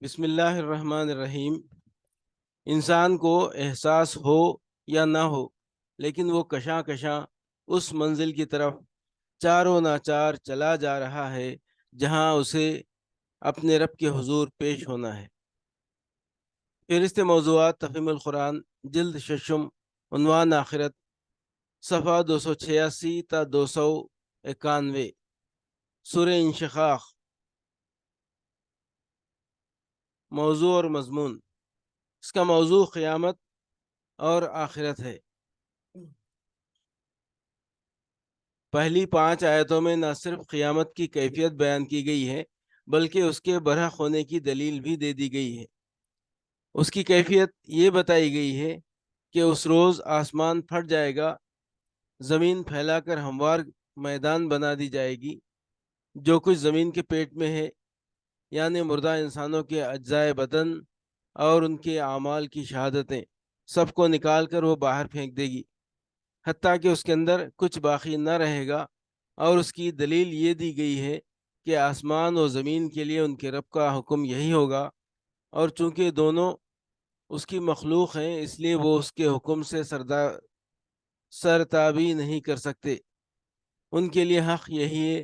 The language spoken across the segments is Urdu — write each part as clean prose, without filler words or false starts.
بسم اللہ الرحمن الرحیم۔ انسان کو احساس ہو یا نہ ہو، لیکن وہ کشاں کشاں اس منزل کی طرف چاروں ناچار چلا جا رہا ہے جہاں اسے اپنے رب کے حضور پیش ہونا ہے۔ فہرست موضوعات تفہیم القرآن، جلد ششم، عنوان آخرت، صفحہ 286 تا 291، سورہ انشقاق۔ موضوع اور مضمون: اس کا موضوع قیامت اور آخرت ہے۔ پہلی 5 آیتوں میں نہ صرف قیامت کی کیفیت بیان کی گئی ہے بلکہ اس کے برحق ہونے کی دلیل بھی دے دی گئی ہے۔ اس کی کیفیت یہ بتائی گئی ہے کہ اس روز آسمان پھٹ جائے گا، زمین پھیلا کر ہموار میدان بنا دی جائے گی، جو کچھ زمین کے پیٹ میں ہے یعنی مردہ انسانوں کے اجزائے بدن اور ان کے اعمال کی شہادتیں سب کو نکال کر وہ باہر پھینک دے گی، حتیٰ کہ اس کے اندر کچھ باقی نہ رہے گا۔ اور اس کی دلیل یہ دی گئی ہے کہ آسمان و زمین کے لیے ان کے رب کا حکم یہی ہوگا، اور چونکہ دونوں اس کی مخلوق ہیں اس لیے وہ اس کے حکم سے سرتابی نہیں کر سکتے۔ ان کے لیے حق یہی ہے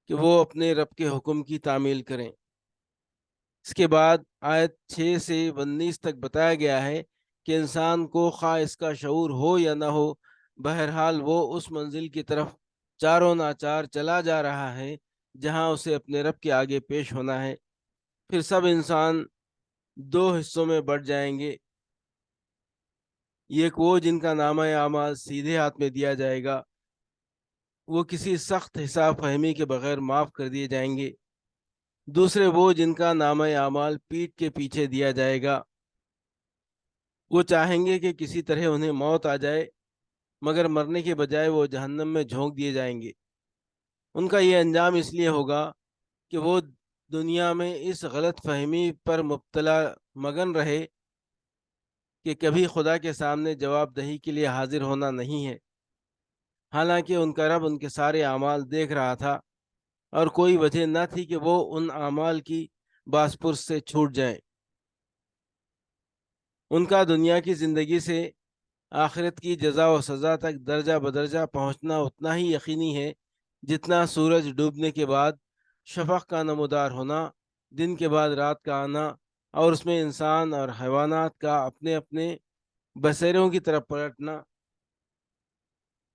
کہ وہ اپنے رب کے حکم کی تعمیل کریں۔ اس کے بعد آیت 6 سے 19 تک بتایا گیا ہے کہ انسان کو خواہ اس کا شعور ہو یا نہ ہو، بہرحال وہ اس منزل کی طرف چاروں ناچار چلا جا رہا ہے جہاں اسے اپنے رب کے آگے پیش ہونا ہے۔ پھر سب انسان 2 حصوں میں بٹ جائیں گے، ایک وہ جن کا نامہ اعمال سیدھے ہاتھ میں دیا جائے گا، وہ کسی سخت حساب فہمی کے بغیر معاف کر دیے جائیں گے۔ دوسرے وہ جن کا نامہ اعمال پیٹھ کے پیچھے دیا جائے گا، وہ چاہیں گے کہ کسی طرح انہیں موت آ جائے، مگر مرنے کے بجائے وہ جہنم میں جھونک دیے جائیں گے۔ ان کا یہ انجام اس لیے ہوگا کہ وہ دنیا میں اس غلط فہمی پر مبتلا مگن رہے کہ کبھی خدا کے سامنے جواب دہی کے لیے حاضر ہونا نہیں ہے، حالانکہ ان کا رب ان کے سارے اعمال دیکھ رہا تھا اور کوئی وجہ نہ تھی کہ وہ ان اعمال کی بازپرس سے چھوٹ جائیں۔ ان کا دنیا کی زندگی سے آخرت کی جزا و سزا تک درجہ بدرجہ پہنچنا اتنا ہی یقینی ہے جتنا سورج ڈوبنے کے بعد شفق کا نمودار ہونا، دن کے بعد رات کا آنا، اور اس میں انسان اور حیوانات کا اپنے اپنے بسیروں کی طرف پلٹنا،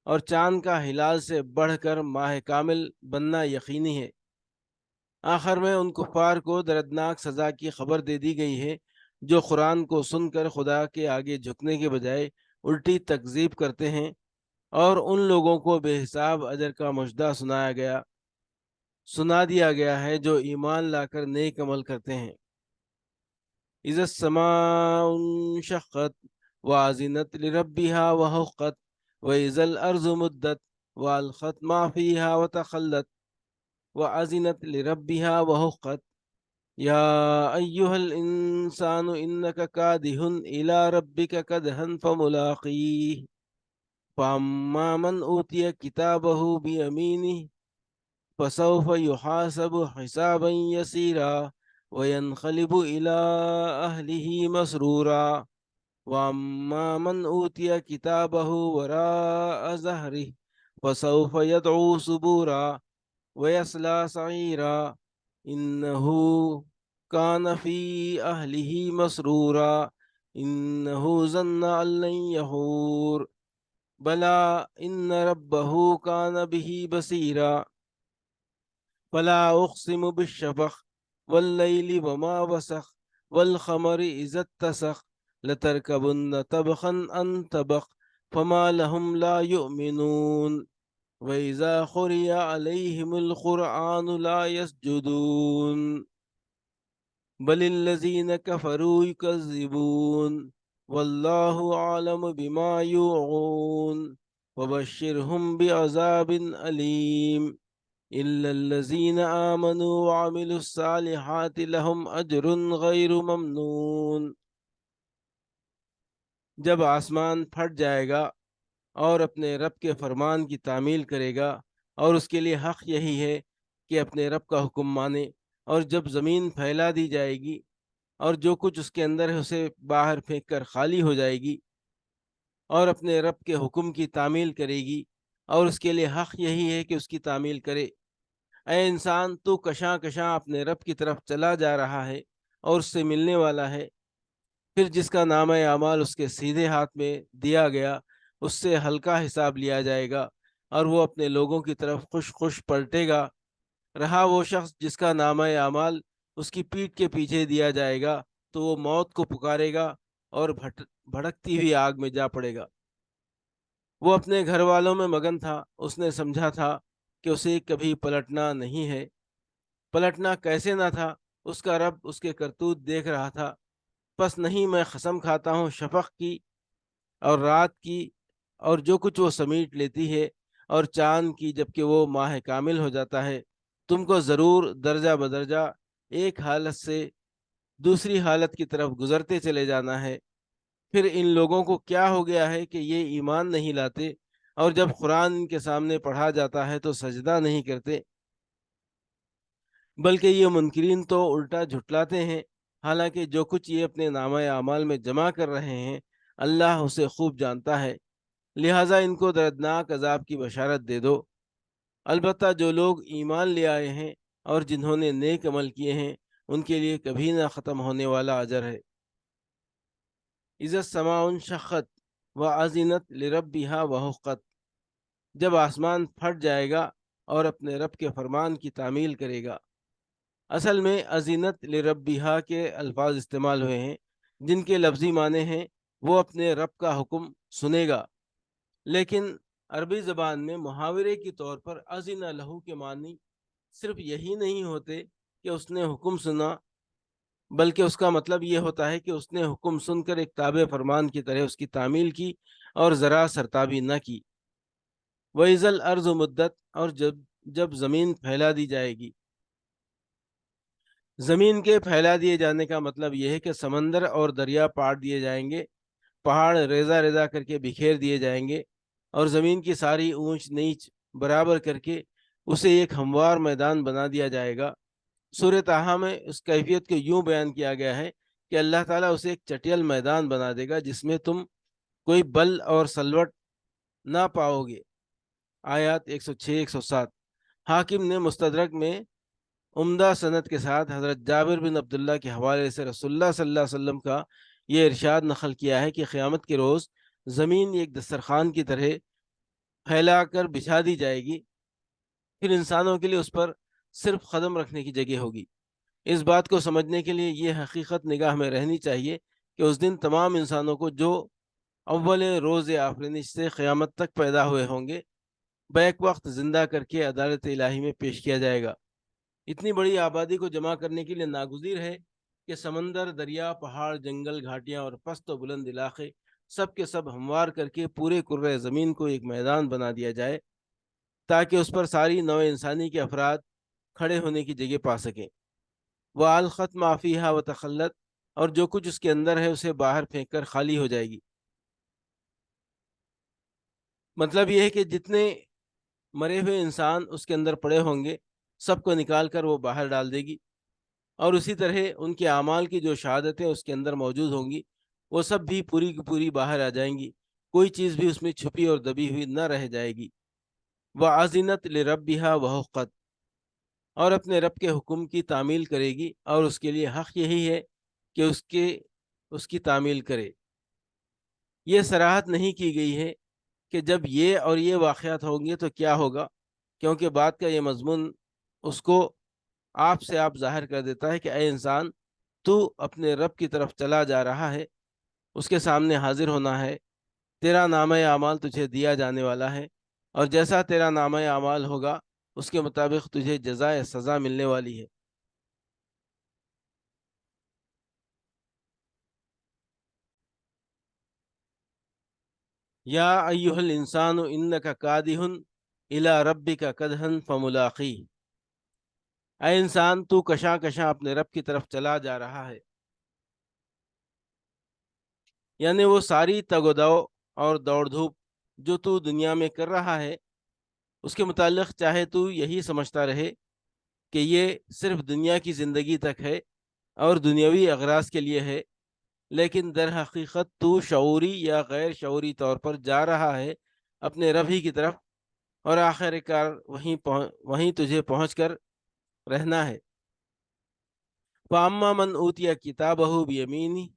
اور چاند کا ہلال سے بڑھ کر ماہ کامل بننا یقینی ہے۔ آخر میں ان کفار کو دردناک سزا کی خبر دے دی گئی ہے جو قرآن کو سن کر خدا کے آگے جھکنے کے بجائے الٹی تکذیب کرتے ہیں، اور ان لوگوں کو بے حساب اجر کا مژدہ سنا دیا گیا ہے جو ایمان لا کر نیک عمل کرتے ہیں۔ اذا السماء انشقت وازنت لربها وحقت واذا الارض مدت والقت ما فيها وتخلت وازنت لربها وحقت یا ایہا الانسان انک کادح الی ربک کدحا فملاقیہ فاما من اوتی کتابہ بیمینہ فسوف یحاسب حسابا یسیرا وینقلب الی اہلہ مسرورا واما من اوتی کتابہ وراء ظہرہ فسوف یدعو ثبورا ویصلی سعیرا انہ کان فی اہلہ مسرورا انہ ظن ان لن یحور بلا ان ربہ کان بہ بصیرا فلا اقسم بالشفق واللیل وما وسق والقمر اذا اتسق لترکبن طبقا عن طبق فما لهم لا يؤمنون وإذا قرئ عليهم القرآن لا يسجدون بل الذين كفروا يكذبون والله أعلم بما يوعون وبشرهم بعذاب أليم إلا الذين آمنوا وعملوا الصالحات لهم أجر غير ممنون۔ جب آسمان پھٹ جائے گا اور اپنے رب کے فرمان کی تعمیل کرے گا، اور اس کے لیے حق یہی ہے کہ اپنے رب کا حکم مانے، اور جب زمین پھیلا دی جائے گی اور جو کچھ اس کے اندر ہے اسے باہر پھینک کر خالی ہو جائے گی اور اپنے رب کے حکم کی تعمیل کرے گی، اور اس کے لیے حق یہی ہے کہ اس کی تعمیل کرے۔ اے انسان، تو کشاں کشاں اپنے رب کی طرف چلا جا رہا ہے اور اس سے ملنے والا ہے۔ پھر جس کا نامہ اعمال اس کے سیدھے ہاتھ میں دیا گیا، اس سے ہلکا حساب لیا جائے گا اور وہ اپنے لوگوں کی طرف خوش خوش پلٹے گا۔ رہا وہ شخص جس کا نامہ اعمال اس کی پیٹھ کے پیچھے دیا جائے گا، تو وہ موت کو پکارے گا اور بھڑکتی ہوئی آگ میں جا پڑے گا۔ وہ اپنے گھر والوں میں مگن تھا، اس نے سمجھا تھا کہ اسے کبھی پلٹنا نہیں ہے۔ پلٹنا کیسے نہ تھا، اس کا رب اس کے کرتوت دیکھ رہا تھا۔ پس نہیں، میں قسم کھاتا ہوں شفق کی اور رات کی اور جو کچھ وہ سمیٹ لیتی ہے، اور چاند کی جبکہ وہ ماہ کامل ہو جاتا ہے، تم کو ضرور درجہ بدرجہ ایک حالت سے دوسری حالت کی طرف گزرتے چلے جانا ہے۔ پھر ان لوگوں کو کیا ہو گیا ہے کہ یہ ایمان نہیں لاتے، اور جب قرآن ان کے سامنے پڑھا جاتا ہے تو سجدہ نہیں کرتے، بلکہ یہ منکرین تو الٹا جھٹلاتے ہیں۔ حالانکہ جو کچھ یہ اپنے نامہ اعمال میں جمع کر رہے ہیں اللہ اسے خوب جانتا ہے، لہٰذا ان کو دردناک عذاب کی بشارت دے دو۔ البتہ جو لوگ ایمان لے آئے ہیں اور جنہوں نے نیک عمل کیے ہیں، ان کے لیے کبھی نہ ختم ہونے والا اجر ہے۔ اذا السماء انشقت واذنت لربها وحقت، جب آسمان پھٹ جائے گا اور اپنے رب کے فرمان کی تعمیل کرے گا۔ اصل میں اذنت لربها کے الفاظ استعمال ہوئے ہیں جن کے لفظی معنی ہیں وہ اپنے رب کا حکم سنے گا، لیکن عربی زبان میں محاورے کے طور پر اذن لہو کے معنی صرف یہی نہیں ہوتے کہ اس نے حکم سنا، بلکہ اس کا مطلب یہ ہوتا ہے کہ اس نے حکم سن کر ایک تابع فرمان کی طرح اس کی تعمیل کی اور ذرا سرتابی نہ کی۔ وَإِذَا الْأَرْضُ مُدَّتْ، اور جب زمین پھیلا دی جائے گی۔ زمین کے پھیلا دیے جانے کا مطلب یہ ہے کہ سمندر اور دریا پاٹ دیے جائیں گے، پہاڑ ریزہ ریزہ کر کے بکھیر دیے جائیں گے، اور زمین کی ساری اونچ نیچ برابر کر کے اسے ایک ہموار میدان بنا دیا جائے گا۔ سورہ طٰہٰ میں اس کیفیت کو یوں بیان کیا گیا ہے کہ اللہ تعالیٰ اسے ایک چٹیل میدان بنا دے گا جس میں تم کوئی بل اور سلوٹ نہ پاؤ گے۔ آیات 106 107۔ حاکم نے مستدرک میں عمدہ سند کے ساتھ حضرت جابر بن عبداللہ کے حوالے سے رسول اللہ صلی اللہ علیہ وسلم کا یہ ارشاد نقل کیا ہے کہ قیامت کے روز زمین ایک دسترخوان کی طرح پھیلا کر بچھا دی جائے گی، پھر انسانوں کے لیے اس پر صرف قدم رکھنے کی جگہ ہوگی۔ اس بات کو سمجھنے کے لیے یہ حقیقت نگاہ میں رہنی چاہیے کہ اس دن تمام انسانوں کو جو اول روز آفرینش سے قیامت تک پیدا ہوئے ہوں گے بیک وقت زندہ کر کے عدالت الہی میں پیش کیا جائے گا۔ اتنی بڑی آبادی کو جمع کرنے کے لیے ناگزیر ہے کہ سمندر، دریا، پہاڑ، جنگل، گھاٹیاں اور پست و بلند علاقے سب کے سب ہموار کر کے پورے کرۂ زمین کو ایک میدان بنا دیا جائے تاکہ اس پر ساری نوع انسانی کے افراد کھڑے ہونے کی جگہ پا سکیں۔ وَأَلْقَتْ مَا فِيهَا وَتَخَلَّتْ، اور جو کچھ اس کے اندر ہے اسے باہر پھینک کر خالی ہو جائے گی۔ مطلب یہ ہے کہ جتنے مرے ہوئے انسان اس کے اندر پڑے ہوں گے سب کو نکال کر وہ باہر ڈال دے گی، اور اسی طرح ان کے اعمال کی جو شہادتیں اس کے اندر موجود ہوں گی وہ سب بھی پوری کی پوری باہر آ جائیں گی، کوئی چیز بھی اس میں چھپی اور دبی ہوئی نہ رہ جائے گی۔ وَأَذِنَتْ لِرَبِّهَا وَحُقَّتْ، اور اپنے رب کے حکم کی تعمیل کرے گی، اور اس کے لیے حق یہی ہے کہ اس کی تعمیل کرے۔ یہ صراحت نہیں کی گئی ہے کہ جب یہ اور یہ واقعات ہوں گے تو کیا ہوگا، کیونکہ بات کا یہ مضمون اس کو آپ سے آپ ظاہر کر دیتا ہے کہ اے انسان، تو اپنے رب کی طرف چلا جا رہا ہے، اس کے سامنے حاضر ہونا ہے، تیرا نامہ اعمال تجھے دیا جانے والا ہے، اور جیسا تیرا نامہ اعمال ہوگا اس کے مطابق تجھے جزائے سزا ملنے والی ہے۔ یا ایہا الانسان انک کادح الی ربک کدحا فملاقیہ، اے انسان، تو کشاں کشاں اپنے رب کی طرف چلا جا رہا ہے، یعنی وہ ساری تگ و دو اور دوڑ دھوپ جو تو دنیا میں کر رہا ہے اس کے متعلق چاہے تو یہی سمجھتا رہے کہ یہ صرف دنیا کی زندگی تک ہے، اور دنیاوی اغراض کے لیے ہے، لیکن در حقیقت تو شعوری یا غیر شعوری طور پر جا رہا ہے اپنے رب ہی کی طرف، اور آخر کار وہیں تجھے پہنچ کر رہنا ہے۔ فَأَمَّا مَنْ أُوتِيَ كِتَابَهُ بِيَمِينِهِ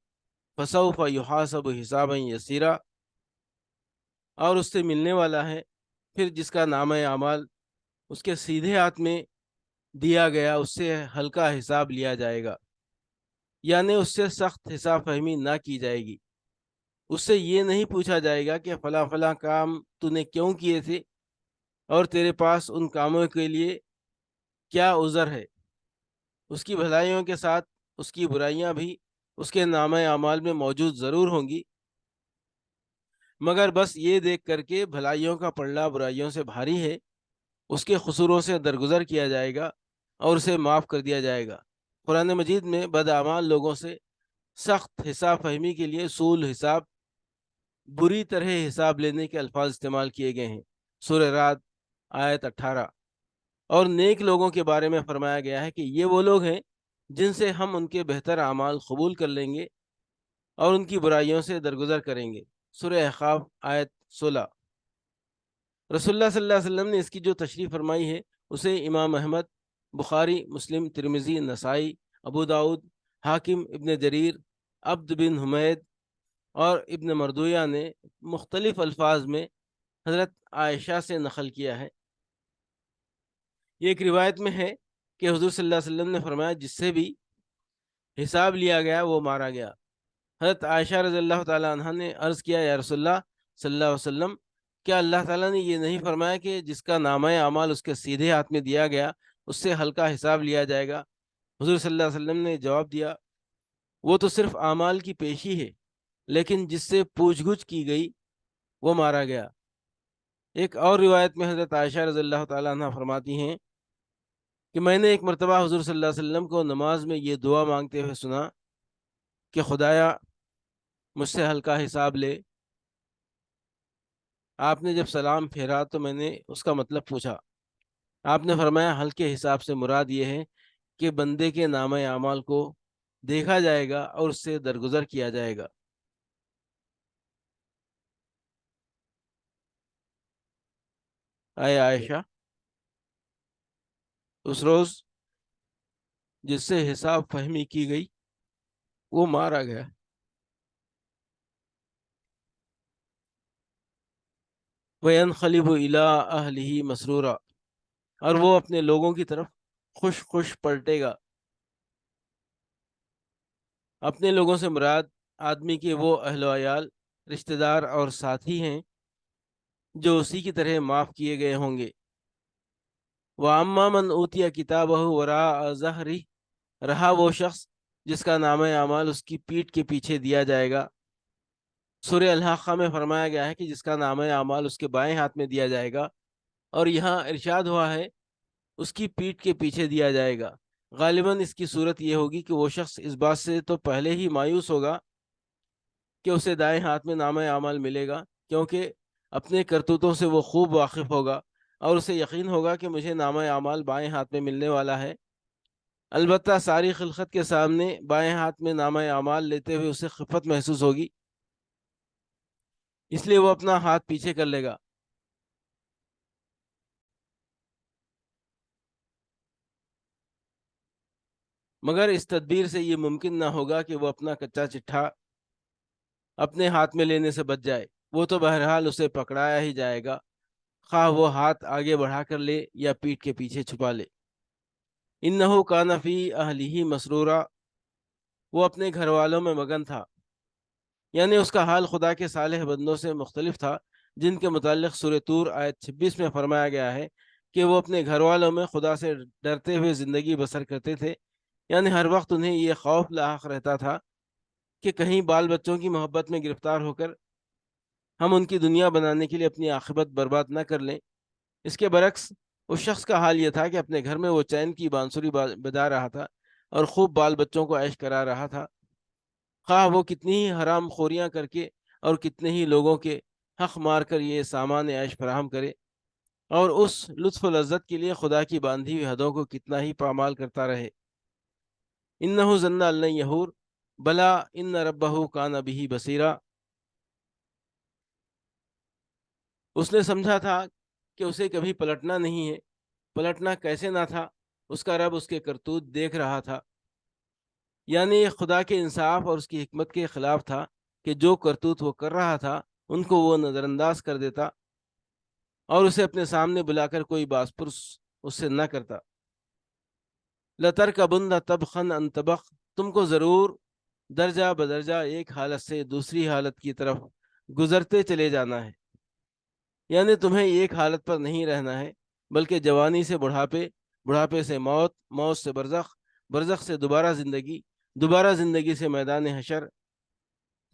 فَسَوْفَ يُحَاسَبُ حِسَابًا يَسِيرًا، اور اس سے ملنے والا ہے پھر جس کا نامہ اعمال اس کے سیدھے ہاتھ میں دیا گیا، اس سے ہلکا حساب لیا جائے گا، یعنی اس سے سخت حساب فہمی نہ کی جائے گی۔ اس سے یہ نہیں پوچھا جائے گا کہ فلاں فلاں کام تو نے کیوں کیے تھے اور تیرے پاس ان کاموں کے لیے کیا عذر ہے۔ اس کی بھلائیوں کے ساتھ اس کی برائیاں بھی اس کے نامہ اعمال میں موجود ضرور ہوں گی، مگر بس یہ دیکھ کر کے بھلائیوں کا پلڑا برائیوں سے بھاری ہے، اس کے قصوروں سے درگزر کیا جائے گا اور اسے معاف کر دیا جائے گا۔ قرآن مجید میں بدعمال لوگوں سے سخت حساب فہمی کے لیے سول حساب، بری طرح حساب لینے کے الفاظ استعمال کیے گئے ہیں۔ سورہ رعد آیت 18۔ اور نیک لوگوں کے بارے میں فرمایا گیا ہے کہ یہ وہ لوگ ہیں جن سے ہم ان کے بہتر اعمال قبول کر لیں گے اور ان کی برائیوں سے درگزر کریں گے۔ سورہ احقاف آیت 16۔ رسول اللہ صلی اللہ علیہ وسلم نے اس کی جو تشریح فرمائی ہے اسے امام احمد، بخاری، مسلم، ترمذی، نسائی، ابو داؤد، حاکم، ابن جریر، عبد بن حمید اور ابن مردویہ نے مختلف الفاظ میں حضرت عائشہ سے نقل کیا ہے۔ یہ ایک روایت میں ہے کہ حضور صلی اللہ علیہ وسلم نے فرمایا جس سے بھی حساب لیا گیا وہ مارا گیا۔ حضرت عائشہ رضی اللہ تعالی عنہ نے عرض کیا، یا رسول اللہ صلی اللہ علیہ وسلم، کیا اللہ تعالیٰ نے یہ نہیں فرمایا کہ جس کا نامہ اعمال اس کے سیدھے ہاتھ میں دیا گیا اس سے ہلکا حساب لیا جائے گا؟ حضور صلی اللہ علیہ وسلم نے جواب دیا، وہ تو صرف اعمال کی پیشی ہے، لیکن جس سے پوچھ گچھ کی گئی وہ مارا گیا۔ ایک اور روایت میں حضرت عائشہ رضی اللہ تعالیٰ عنہ فرماتی ہیں کہ میں نے ایک مرتبہ حضور صلی اللہ علیہ وسلم کو نماز میں یہ دعا مانگتے ہوئے سنا کہ خدایا مجھ سے ہلکا حساب لے۔ آپ نے جب سلام پھیرا تو میں نے اس کا مطلب پوچھا۔ آپ نے فرمایا ہلکے حساب سے مراد یہ ہے کہ بندے کے نامہ اعمال کو دیکھا جائے گا اور اس سے درگزر کیا جائے گا۔ اے عائشہ، اس روز جس سے حساب فہمی کی گئی وہ مارا گیا۔ وَيَنْقَلِبُ إِلَىٰ أَهْلِهِ مَسْرُورًا، اور وہ اپنے لوگوں کی طرف خوش خوش پلٹے گا۔ اپنے لوگوں سے مراد آدمی کے وہ اہل و عیال، رشتہ دار اور ساتھی ہیں جو اسی کی طرح معاف کیے گئے ہوں گے۔ وَأَمَّا مَنْ أُوتِيَ كِتَابَهُ وَرَاءَ ظَهْرِهِ، رہا وہ شخص جس کا نامہ اعمال اس کی پیٹھ کے پیچھے دیا جائے گا۔ سورہ الحاقہ میں فرمایا گیا ہے کہ جس کا نامہ اعمال اس کے بائیں ہاتھ میں دیا جائے گا، اور یہاں ارشاد ہوا ہے اس کی پیٹھ کے پیچھے دیا جائے گا۔ غالباً اس کی صورت یہ ہوگی کہ وہ شخص اس بات سے تو پہلے ہی مایوس ہوگا کہ اسے دائیں ہاتھ میں نامہ اعمال ملے گا، کیونکہ اپنے کرتوتوں سے وہ خوب واقف ہوگا اور اسے یقین ہوگا کہ مجھے نامہ اعمال بائیں ہاتھ میں ملنے والا ہے۔ البتہ ساری خلقت کے سامنے بائیں ہاتھ میں نامہ اعمال لیتے ہوئے اسے خفت محسوس ہوگی، اس لیے وہ اپنا ہاتھ پیچھے کر لے گا۔ مگر اس تدبیر سے یہ ممکن نہ ہوگا کہ وہ اپنا کچا چٹھا اپنے ہاتھ میں لینے سے بچ جائے، وہ تو بہرحال اسے پکڑایا ہی جائے گا، خواہ وہ ہاتھ آگے بڑھا کر لے یا پیٹھ کے پیچھے چھپا لے۔ انہو کان فی اہلہ مسرورا، وہ اپنے گھر والوں میں مگن تھا، یعنی اس کا حال خدا کے صالح بندوں سے مختلف تھا جن کے متعلق سورہ طور آیت 26 میں فرمایا گیا ہے کہ وہ اپنے گھر والوں میں خدا سے ڈرتے ہوئے زندگی بسر کرتے تھے، یعنی ہر وقت انہیں یہ خوف لاحق رہتا تھا کہ کہیں بال بچوں کی محبت میں گرفتار ہو کر ہم ان کی دنیا بنانے کے لیے اپنی عاقبت برباد نہ کر لیں۔ اس کے برعکس اس شخص کا حال یہ تھا کہ اپنے گھر میں وہ چین کی بانسری بجا رہا تھا اور خوب بال بچوں کو عیش کرا رہا تھا، خواہ وہ کتنی ہی حرام خوریاں کر کے اور کتنے ہی لوگوں کے حق مار کر یہ سامان عیش فراہم کرے، اور اس لطف و لذت کے لیے خدا کی باندھی ہوئی حدوں کو کتنا ہی پامال کرتا رہے۔ انہ ظن ان یحور بلا ان ربہ کان بہ بصیرا، اس نے سمجھا تھا کہ اسے کبھی پلٹنا نہیں ہے، پلٹنا کیسے نہ تھا، اس کا رب اس کے کرتوت دیکھ رہا تھا۔ یعنی یہ خدا کے انصاف اور اس کی حکمت کے خلاف تھا کہ جو کرتوت وہ کر رہا تھا ان کو وہ نظر انداز کر دیتا اور اسے اپنے سامنے بلا کر کوئی باس پرس اس سے نہ کرتا۔ لَتَرْكَبُنَّ طَبْقًا عَنْ طَبْقٍ، تم کو ضرور درجہ بدرجہ ایک حالت سے دوسری حالت کی طرف گزرتے چلے جانا ہے، یعنی تمہیں ایک حالت پر نہیں رہنا ہے، بلکہ جوانی سے بڑھاپے، بڑھاپے سے موت، موت سے برزخ، برزخ سے دوبارہ زندگی، دوبارہ زندگی سے میدان حشر،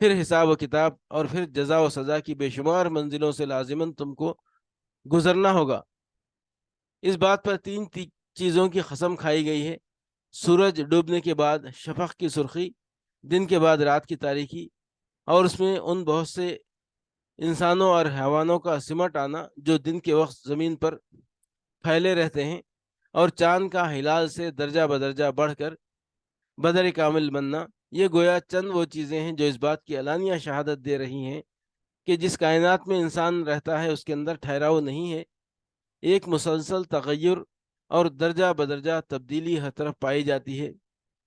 پھر حساب و کتاب، اور پھر جزا و سزا کی بے شمار منزلوں سے لازماً تم کو گزرنا ہوگا۔ اس بات پر تین چیزوں کی قسم کھائی گئی ہے: سورج ڈوبنے کے بعد شفق کی سرخی، دن کے بعد رات کی تاریکی، اور اس میں ان بہت سے انسانوں اور حیوانوں کا سمٹ آنا جو دن کے وقت زمین پر پھیلے رہتے ہیں، اور چاند کا ہلال سے درجہ بدرجہ بڑھ کر بدر کامل بننا۔ یہ گویا چند وہ چیزیں ہیں جو اس بات کی علانیہ شہادت دے رہی ہیں کہ جس کائنات میں انسان رہتا ہے اس کے اندر ٹھہراؤ نہیں ہے، ایک مسلسل تغیر اور درجہ بدرجہ تبدیلی ہر طرف پائی جاتی ہے۔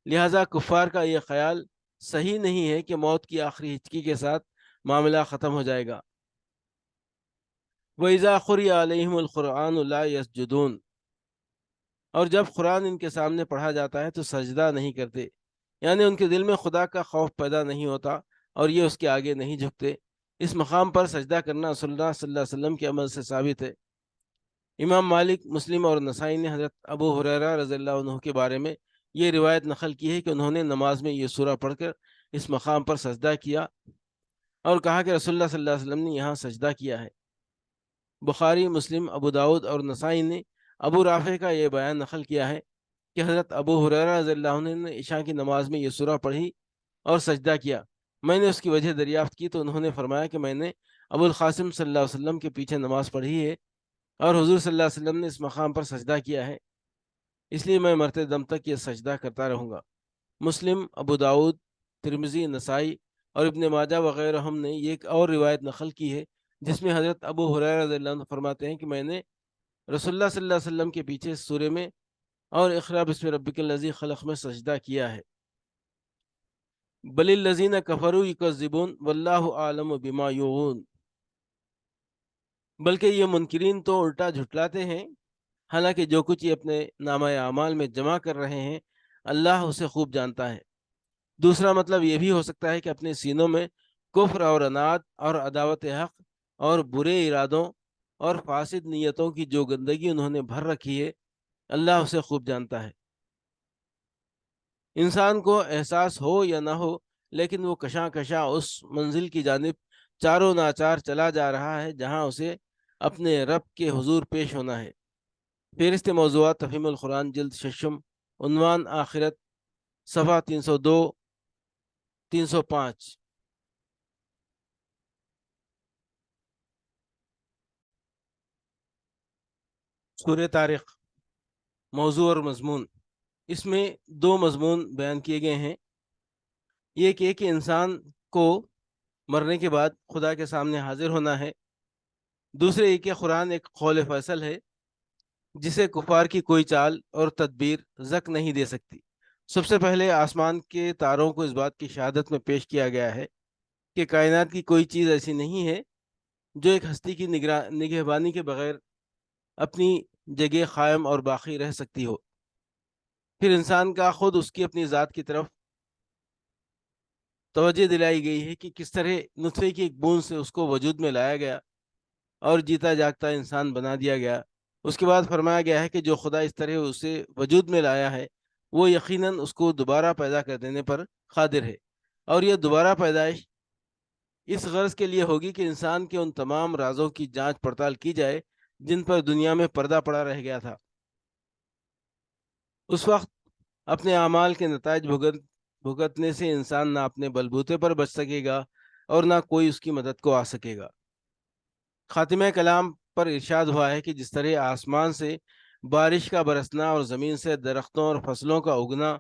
لہذا کفار کا یہ خیال صحیح نہیں ہے کہ موت کی آخری ہچکی کے ساتھ معاملہ ختم ہو جائے گا۔ وَإِذَا قُرِئَ عَلَيْهِمُ الْقُرْآنُ لَا يَسْجُدُونَ، اور جب قرآن ان کے سامنے پڑھا جاتا ہے تو سجدہ نہیں کرتے، یعنی ان کے دل میں خدا کا خوف پیدا نہیں ہوتا اور یہ اس کے آگے نہیں جھکتے۔ اس مقام پر سجدہ کرنا رسول اللہ صلی اللہ علیہ وسلم کے عمل سے ثابت ہے۔ امام مالک، مسلم اور نسائی نے حضرت ابو ہریرہ رضی اللہ عنہ کے بارے میں یہ روایت نقل کی ہے کہ انہوں نے نماز میں یہ سورہ پڑھ کر اس مقام پر سجدہ کیا اور کہا کہ رسول اللہ صلی اللہ علیہ وسلم نے یہاں سجدہ کیا ہے۔ بخاری، مسلم، ابو داود اور نسائی نے ابو رافع کا یہ بیان نقل کیا ہے کہ حضرت ابو ہریرہ رضی اللہ عنہ نے عشاء کی نماز میں یہ سورہ پڑھی اور سجدہ کیا۔ میں نے اس کی وجہ دریافت کی تو انہوں نے فرمایا کہ میں نے ابو القاسم صلی اللہ علیہ وسلم کے پیچھے نماز پڑھی ہے اور حضور صلی اللہ علیہ وسلم نے اس مقام پر سجدہ کیا ہے، اس لیے میں مرتے دم تک یہ سجدہ کرتا رہوں گا۔ مسلم، ابو داود، ترمذی، نسائی اور ابن ماجہ وغیرہ ہم نے یہ ایک اور روایت نقل کی ہے جس میں حضرت ابو ہریرہ رضی اللہ عنہ فرماتے ہیں کہ میں نے رسول اللہ صلی اللہ علیہ وسلم کے پیچھے اس سورے میں اور اقرا بسم ربک الذی خلق میں سجدہ کیا ہے۔ بل الذین کفروا یکذبون واللہ اعلم بما یوعون، بلکہ یہ منکرین تو الٹا جھٹلاتے ہیں، حالانکہ جو کچھ یہ اپنے نامہ اعمال میں جمع کر رہے ہیں اللہ اسے خوب جانتا ہے۔ دوسرا مطلب یہ بھی ہو سکتا ہے کہ اپنے سینوں میں کفر اور عناد اور عداوت حق اور برے ارادوں اور فاسد نیتوں کی جو گندگی انہوں نے بھر رکھی ہے اللہ اسے خوب جانتا ہے۔ انسان کو احساس ہو یا نہ ہو لیکن وہ کشاں کشاں اس منزل کی جانب چاروں ناچار چلا جا رہا ہے جہاں اسے اپنے رب کے حضور پیش ہونا ہے۔ فہرست موضوعات تفہیم القرآن جلد ششم، عنوان آخرت، صفحہ 302 305۔ سورہ طارق، موضوع اور مضمون۔ اس میں دو مضمون بیان کیے گئے ہیں، یہ کہ انسان کو مرنے کے بعد خدا کے سامنے حاضر ہونا ہے، دوسرے یہ کہ قرآن ایک قول فیصل ہے جسے کفار کی کوئی چال اور تدبیر زک نہیں دے سکتی۔ سب سے پہلے آسمان کے تاروں کو اس بات کی شہادت میں پیش کیا گیا ہے کہ کائنات کی کوئی چیز ایسی نہیں ہے جو ایک ہستی کی نگہبانی کے بغیر اپنی جگہ قائم اور باقی رہ سکتی ہو۔ پھر انسان کا خود اس کی اپنی ذات کی طرف توجہ دلائی گئی ہے کہ کس طرح نطفے کی ایک بوند سے اس کو وجود میں لایا گیا اور جیتا جاگتا انسان بنا دیا گیا۔ اس کے بعد فرمایا گیا ہے کہ جو خدا اس طرح اسے وجود میں لایا ہے وہ یقیناً اس کو دوبارہ پیدا کر دینے پر قادر ہے، اور یہ دوبارہ پیدائش اس غرض کے لیے ہوگی کہ انسان کے ان تمام رازوں کی جانچ پڑتال کی جائے جن پر دنیا میں پردہ پڑا رہ گیا تھا۔ اس وقت اپنے اعمال کے نتائج بھگتنے سے انسان نہ اپنے بلبوتے پر بچ سکے گا اور نہ کوئی اس کی مدد کو آ سکے گا۔ خاتمہ کلام پر ارشاد ہوا ہے کہ جس طرح آسمان سے بارش کا برسنا اور زمین سے درختوں اور فصلوں کا اگنا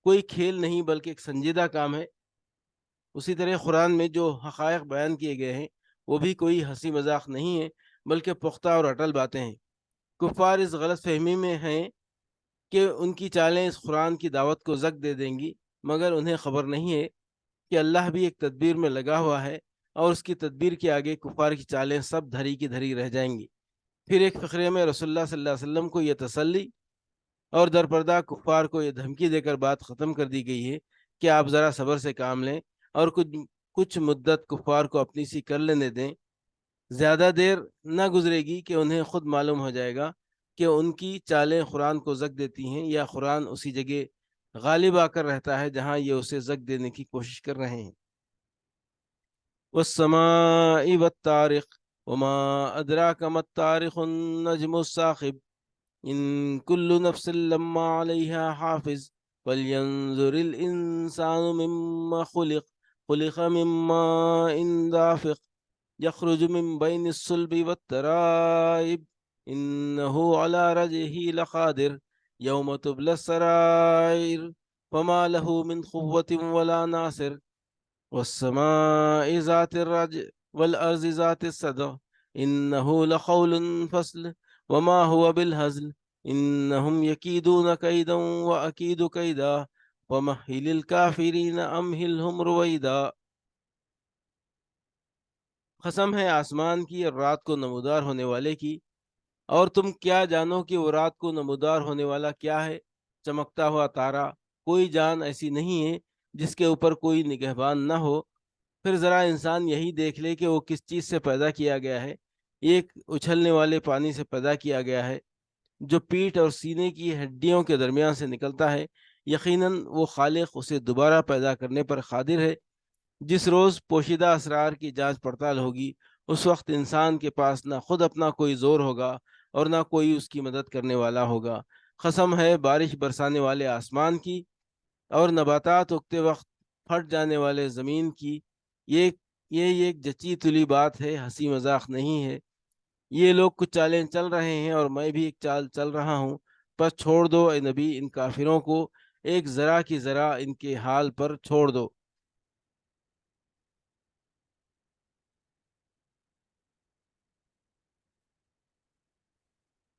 کوئی کھیل نہیں بلکہ ایک سنجیدہ کام ہے۔ اسی طرح قرآن میں جو حقائق بیان کیے گئے ہیں وہ بھی کوئی ہنسی مذاق نہیں ہے بلکہ پختہ اور اٹل باتیں ہیں۔ کفار اس غلط فہمی میں ہیں کہ ان کی چالیں اس قرآن کی دعوت کو زک دے دیں گی، مگر انہیں خبر نہیں ہے کہ اللہ بھی ایک تدبیر میں لگا ہوا ہے، اور اس کی تدبیر کے آگے کفار کی چالیں سب دھری کی دھری رہ جائیں گی۔ پھر ایک فقرے میں رسول اللہ صلی اللہ علیہ وسلم کو یہ تسلی اور درپردہ کفار کو یہ دھمکی دے کر بات ختم کر دی گئی ہے کہ آپ ذرا صبر سے کام لیں اور کچھ مدت کفار کو اپنی سی کر لینے دیں۔ زیادہ دیر نہ گزرے گی کہ انہیں خود معلوم ہو جائے گا کہ ان کی چالیں قرآن کو زک دیتی ہیں یا قرآن اسی جگہ غالب آ کر رہتا ہے جہاں یہ اسے زک دینے کی کوشش کر رہے ہیں۔ والسماء والطارق وما ادراک ما الطارق النجم الثاقب ان كل نفس لما عليها حافظ فلينظر الانسان مما خلق من ماء دافق يخرج من بين الصلب والترائب إنه على رجعه لقادر يوم تبلى السرائر فما له من قوة ولا ناصر والسماء ذات الرجع والأرض ذات الصدع إنه لقول فصل وما هو بالهزل إنهم يكيدون كيدا وأكيد كيدا ومهل الكافرين أمهلهم رويدا۔ قسم ہے آسمان کی اور رات کو نمودار ہونے والے کی، اور تم کیا جانو کہ وہ رات کو نمودار ہونے والا کیا ہے؟ چمکتا ہوا تارا۔ کوئی جان ایسی نہیں ہے جس کے اوپر کوئی نگہبان نہ ہو۔ پھر ذرا انسان یہی دیکھ لے کہ وہ کس چیز سے پیدا کیا گیا ہے۔ ایک اچھلنے والے پانی سے پیدا کیا گیا ہے جو پیٹھ اور سینے کی ہڈیوں کے درمیان سے نکلتا ہے۔ یقیناً وہ خالق اسے دوبارہ پیدا کرنے پر قادر ہے۔ جس روز پوشیدہ اسرار کی جانچ پڑتال ہوگی، اس وقت انسان کے پاس نہ خود اپنا کوئی زور ہوگا اور نہ کوئی اس کی مدد کرنے والا ہوگا۔ قسم ہے بارش برسانے والے آسمان کی اور نباتات اگتے وقت پھٹ جانے والے زمین کی۔ یہ یہ ایک جچی تلی بات ہے، ہنسی مذاق نہیں ہے۔ یہ لوگ کچھ چالیں چل رہے ہیں اور میں بھی ایک چال چل رہا ہوں، بس چھوڑ دو اے نبی ان کافروں کو، ایک ذرا کی ذرا ان کے حال پر چھوڑ دو۔